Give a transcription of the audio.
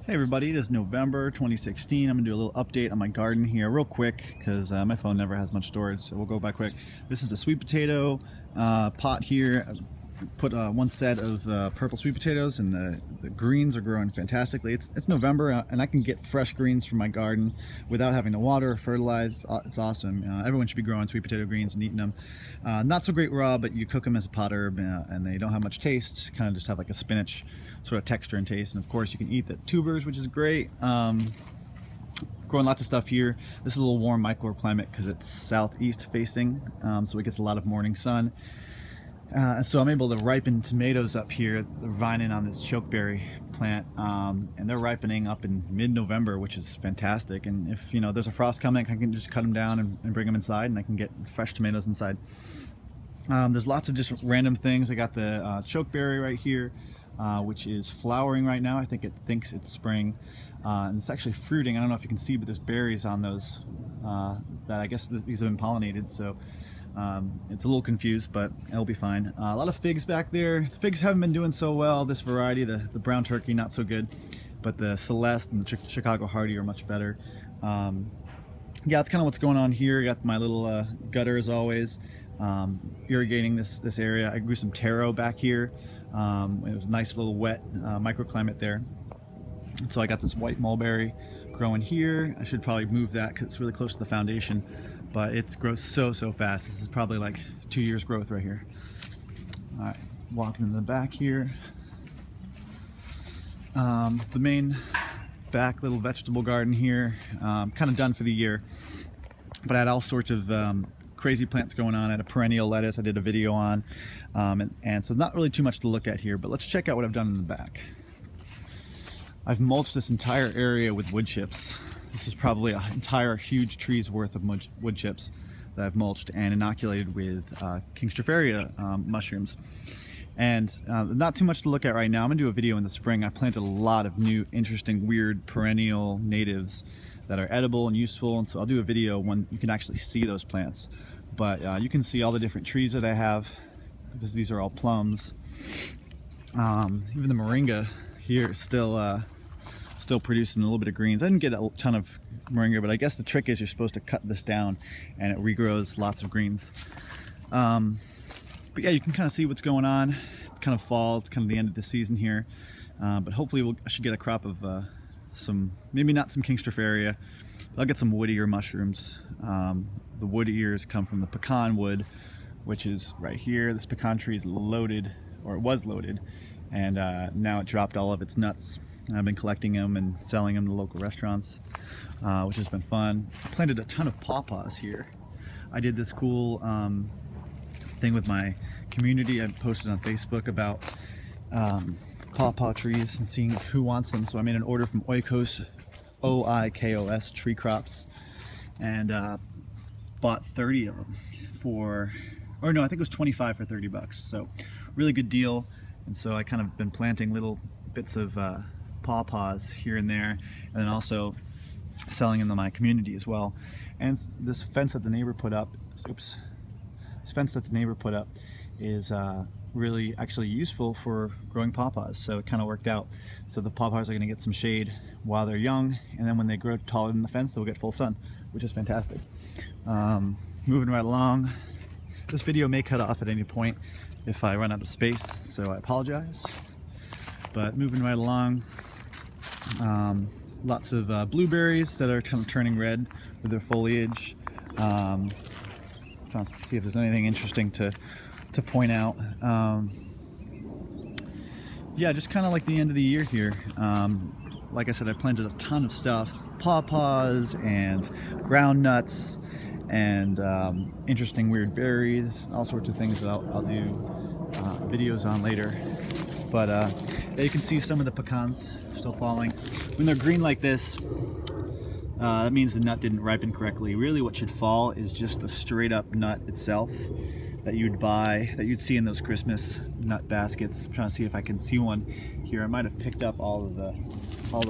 Hey everybody, it is November 2016. I'm gonna do a little update on my garden here real quick because my phone never has much storage, so we'll go by quick. This is the sweet potato pot here. I put one set of purple sweet potatoes, and the greens are growing fantastically. It's November and I can get fresh greens from my garden without having to water or fertilize. It's awesome. Everyone should be growing sweet potato greens and eating them. Not so great raw, but you cook them as a pot herb and they don't have much taste. Kind of just have like a spinach sort of texture and taste, and of course you can eat the tubers, which is great. Growing lots of stuff here. This is a little warm microclimate because it's southeast facing, so it gets a lot of morning sun. So I'm able to ripen tomatoes up here. They're vining on this chokeberry plant, and they're ripening up in mid-November, which is fantastic. And if there's a frost coming, I can just cut them down and bring them inside, and I can get fresh tomatoes inside. There's lots of just random things. I got the chokeberry right here, which is flowering right now. I think it thinks it's spring, and it's actually fruiting. I don't know if you can see, but there's berries on those that I guess these have been pollinated. So it's a little confused, but it'll be fine. A lot of figs back there. The figs haven't been doing so well. This variety, the brown turkey, not so good, but the Celeste and the Chicago Hardy are much better. Yeah, that's kind of what's going on here. Got my little gutter as always, irrigating this area. I grew some taro back here. It was a nice little wet microclimate there. And so I got this white mulberry growing here. I should probably move that because it's really close to the foundation, but it grows so fast. This is probably like 2 years growth right here. All right, walking in the back here. The main back little vegetable garden here, kind of done for the year, but I had all sorts of crazy plants going on. I had a perennial lettuce I did a video on, and so not really too much to look at here, but let's check out what I've done in the back. I've mulched this entire area with wood chips. This is probably an entire huge tree's worth of wood chips that I've mulched and inoculated with King Stropharia mushrooms. And not too much to look at right now. I'm gonna do a video in the spring. I planted a lot of new, interesting, weird, perennial natives that are edible and useful, and so I'll do a video when you can actually see those plants. But you can see all the different trees that I have, because these are all plums. Even the moringa here is still producing a little bit of greens. I didn't get a ton of moringa, but I guess the trick is you're supposed to cut this down and it regrows lots of greens. But yeah, you can kind of see what's going on. It's kind of fall, it's kind of the end of the season here, but hopefully I should get a crop of some, maybe not some King Stropharia, but I'll get some wood ear mushrooms. The wood ears come from the pecan wood, which is right here. This pecan tree is loaded, or it was loaded, and now it dropped all of its nuts. I've been collecting them and selling them to local restaurants, which has been fun. I planted a ton of pawpaws here. I did this cool thing with my community. I posted on Facebook about pawpaw trees and seeing who wants them. So I made an order from Oikos, O-I-K-O-S Tree Crops, and bought 30 of them for, or no, I think it was 25 for 30 bucks. So really good deal. And so I kind of been planting little bits of pawpaws here and there, and then also selling them to my community as well. And this fence that the neighbor put up, this fence that the neighbor put up is really actually useful for growing pawpaws, so it kind of worked out. So the pawpaws are going to get some shade while they're young, and then when they grow taller than the fence, they'll get full sun, which is fantastic. Moving right along, this video may cut off at any point if I run out of space, so I apologize. But moving right along, lots of blueberries that are kind of turning red with their foliage. Trying to see if there's anything interesting to point out. Yeah, just kind of like the end of the year here. Like I said, I planted a ton of stuff, pawpaws and ground nuts and interesting weird berries, all sorts of things that I'll do videos on later. But yeah, you can see some of the pecans still falling. When they're green like this, that means the nut didn't ripen correctly. Really what should fall is just the straight up nut itself that you'd buy, that you'd see in those Christmas nut baskets. I'm trying to see if I can see one here. I might have picked up all the